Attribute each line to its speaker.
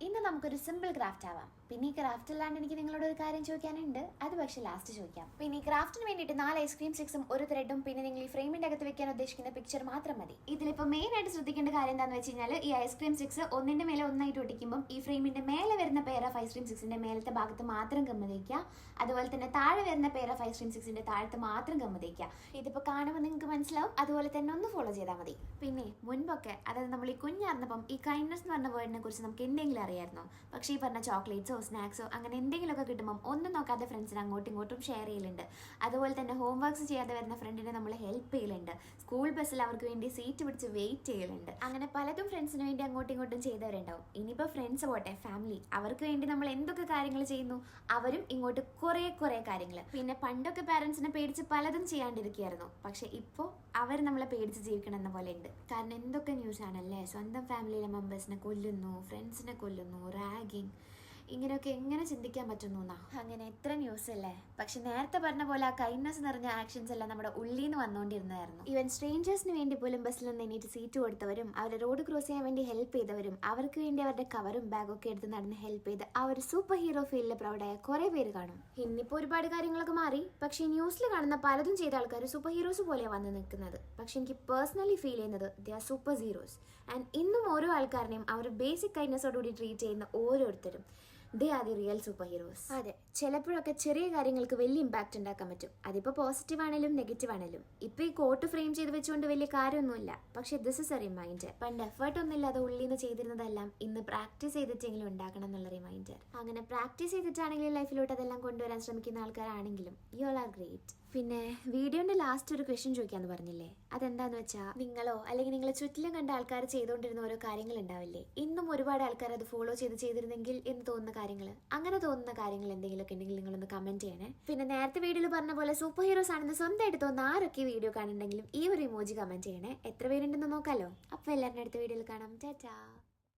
Speaker 1: ഇന്ന് നമുക്കൊരു simple craft ആവാം. പിന്നെ ഈ ക്രാഫ്റ്റ് അല്ലാണ്ട് എനിക്ക് നിങ്ങളോട് ഒരു കാര്യം ചോദിക്കാനുണ്ട്. അത് പക്ഷേ ലാസ്റ്റ് ചോദിക്കാം. പിന്നെ ഈ ക്രാഫ്റ്റിന് വേണ്ടിയിട്ട് 4 ഐസ്ക്രീം സ്റ്റിക്സും ഒരു ത്രെഡും പിന്നെ നിങ്ങൾ ഈ ഫ്രെയിമിന്റെ അകത്ത് വെക്കാൻ ഉദ്ദേശിക്കുന്ന പിക്ചർ മാത്രം മതി. ഇതിലിപ്പോൾ മെയിൻ ആയിട്ട് ശ്രദ്ധിക്കേണ്ട കാര്യം എന്താണെന്ന് വെച്ച് കഴിഞ്ഞാൽ ഈ ഐസ്ക്രീം സ്റ്റിക്സ് ഒന്നിന്റെ മേലെ ഒന്നായിട്ട് ഒട്ടിക്കുമ്പോൾ ഈ ഫ്രെയിമിന്റെ മേലെ വരുന്ന പെയർ ഓഫ് ഐസ്ക്രീം സ്റ്റിക്സിന്റെ മേലത്തെ ഭാഗത്ത് മാത്രം ഗമ്മ തേക്കുക. അതുപോലെ തന്നെ താഴെ വരുന്ന പെയർ ഓഫ് ഐസ്ക്രീം സ്റ്റിക്സിന്റെ താഴത്ത് മാത്രം ഗമ്മ തേക്കുക. ഇതിപ്പോൾ കാണുമ്പോൾ നിങ്ങൾക്ക് മനസ്സിലാവും. അതുപോലെ തന്നെ ഒന്ന് ഫോളോ ചെയ്താൽ മതി. പിന്നെ മുൻപൊക്കെ അതായത് നമ്മൾ ഈ കുഞ്ഞാർന്നപ്പം ഈ കൈൻഡ്നസ് എന്ന് പറഞ്ഞ വേർഡിനെ കുറിച്ച് നമുക്ക് എന്തെങ്കിലും അറിയായിരുന്നോ? പക്ഷേ ഈ പറഞ്ഞ ചോക്ലേറ്റ്സോ സ്നാക്സോ അങ്ങനെ എന്തെങ്കിലുമൊക്കെ കിട്ടുമ്പം ഒന്നും നോക്കാതെ ഫ്രണ്ട്സിന് അങ്ങോട്ടും ഇങ്ങോട്ടും ഷെയർ ചെയ്യലുണ്ട്. അതുപോലെ തന്നെ ഹോംവർക്ക്സ് ചെയ്യാതെ വരുന്ന ഫ്രണ്ടിനെ നമ്മൾ ഹെൽപ്പ് ചെയ്യലുണ്ട്. സ്കൂൾ ബസ്സിൽ അവർക്ക് വേണ്ടി സീറ്റ് പിടിച്ച് വെയിറ്റ് ചെയ്യലുണ്ട്. അങ്ങനെ പലതും ഫ്രണ്ട്സിന് വേണ്ടി അങ്ങോട്ടും ഇങ്ങോട്ടും ചെയ്തവരുണ്ടാവും. ഇനിയിപ്പോൾ ഫ്രണ്ട്സ് പോട്ടെ, ഫാമിലി, അവർക്ക് വേണ്ടി നമ്മൾ എന്തൊക്കെ കാര്യങ്ങൾ ചെയ്യുന്നു അവരും ഇങ്ങോട്ട് കുറേ കാര്യങ്ങൾ. പിന്നെ പണ്ടൊക്കെ പാരൻസിനെ പേടിച്ച് പലതും ചെയ്യാണ്ടിരിക്കുകയായിരുന്നു. പക്ഷെ ഇപ്പോൾ അവർ നമ്മളെ പേടിച്ച് ജീവിക്കണം എന്ന പോലെ ഉണ്ട്. കാരണം എന്തൊക്കെ ന്യൂസ് ആണല്ലേ, സ്വന്തം ഫാമിലിയിലെ മെമ്പേഴ്സിനെ കൊല്ലുന്നു, ഫ്രണ്ട്സിനെ കൊല്ലുന്നു, റാഗിങ്, ഇങ്ങനെയൊക്കെ എങ്ങനെ ചിന്തിക്കാൻ പറ്റുന്നു എന്നാ. അങ്ങനെ എത്ര ന്യൂസ് അല്ലേ. പക്ഷെ നേരത്തെ പറഞ്ഞ പോലെ ആ കൈൻഡ്നസ് നിറഞ്ഞ ആക്ഷൻസ് എല്ലാം നമ്മുടെ ഉള്ളിൽ നിന്ന് വന്നുകൊണ്ടിരുന്നതായിരുന്നു. ഈവൻ സ്ട്രേഞ്ചേഴ്സിന് വേണ്ടി പോലും ബസ്സിൽ നിന്ന് എണീറ്റ് സീറ്റ് കൊടുത്തവരും അവരെ റോഡ് ക്രോസ് ചെയ്യാൻ വേണ്ടി ഹെൽപ്പ് ചെയ്തവരും അവർക്ക് വേണ്ടി അവരുടെ കവറും ബാഗൊക്കെ എടുത്ത് നടന്ന് ഹെൽപ്പ് ചെയ്ത് ആ ഒരു സൂപ്പർ ഹീറോ ഫീൽഡിൽ പ്രൗഡായ കുറെ പേര് കാണും. ഇന്നിപ്പോൾ ഒരുപാട് കാര്യങ്ങളൊക്കെ മാറി. പക്ഷേ ന്യൂസിൽ കാണുന്ന പലതും ചെയ്ത ആൾക്കാർ സൂപ്പർ ഹീറോസ് പോലെയാണ് വന്ന് നിൽക്കുന്നത്. പക്ഷെ എനിക്ക് പേഴ്സണലി ഫീൽ ചെയ്യുന്നത് they are super heroes. And ഇന്നും ഓരോ ആൾക്കാരനെയും അവർ ബേസിക് കൈൻഡ്നസോടുകൂടി ട്രീറ്റ് ചെയ്യുന്ന ഓരോരുത്തരും they are the real super heroes. അതെ, ചിലപ്പോഴൊക്കെ ചെറിയ കാര്യങ്ങൾക്ക് വലിയ ഇമ്പാക്റ്റ് ഉണ്ടാക്കാൻ പറ്റും. അതിപ്പോൾ പോസിറ്റീവ് ആണെങ്കിലും നെഗറ്റീവ് ആണെങ്കിലും. ഇപ്പൊ ഈ കോട്ട് ഫ്രെയിം ചെയ്ത് വെച്ചുകൊണ്ട് വലിയ കാര്യമൊന്നുമില്ല. പക്ഷെ ദിസ് ഇസ് എ റിമൈൻഡർ. പണ്ട് എഫേർട്ട് ഒന്നുമില്ലാതെ ഉള്ളിൽ നിന്ന് ചെയ്തിരുന്നതെല്ലാം ഇന്ന് പ്രാക്ടീസ് ചെയ്തിട്ടെങ്കിലും ഉണ്ടാക്കണം എന്നുള്ള റിമൈൻഡർ. അങ്ങനെ പ്രാക്ടീസ് ചെയ്തിട്ടാണെങ്കിലും ലൈഫിലോട്ട് അതെല്ലാം കൊണ്ടുവരാൻ ശ്രമിക്കുന്ന ആൾക്കാരാണെങ്കിലും യു ആർ ഗ്രേറ്റ്. പിന്നെ വീഡിയോന്റെ ലാസ്റ്റ് ഒരു ക്വസ്റ്റ്യൻ ചോദിക്കാന്ന് പറഞ്ഞില്ലേ, അതെന്താന്ന് വെച്ചാൽ നിങ്ങളോ അല്ലെങ്കിൽ നിങ്ങളെ ചുറ്റിലും കണ്ട ആൾക്കാർ ചെയ്തുകൊണ്ടിരുന്ന ഓരോ കാര്യങ്ങൾ ഉണ്ടാവില്ലേ, ഇന്നും ഒരുപാട് ആൾക്കാർ അത് ഫോളോ ചെയ്തിരുന്നെങ്കിൽ എന്ന് തോന്നുന്ന കാര്യങ്ങൾ, അങ്ങനെ തോന്നുന്ന കാര്യങ്ങൾ എന്തെങ്കിലുമൊക്കെ ഉണ്ടെങ്കിൽ നിങ്ങളൊന്ന് കമന്റ് ചെയ്യണേ. പിന്നെ നേരത്തെ വീഡിയോയിൽ പറഞ്ഞ പോലെ സൂപ്പർ ഹീറോസ് ആണെന്ന് സ്വന്തമായിട്ട് തോന്നുന്ന ആരൊക്കെ വീഡിയോ കാണുന്നുണ്ടെങ്കിലും ഈ ഒരു ഇമോജി കമന്റ് ചെയ്യണേ. എത്ര പേരുണ്ടെന്ന് നോക്കാലോ. അപ്പോൾ എല്ലാവരുടെ അടുത്ത വീഡിയോയിൽ കാണാം. ടാറ്റാ.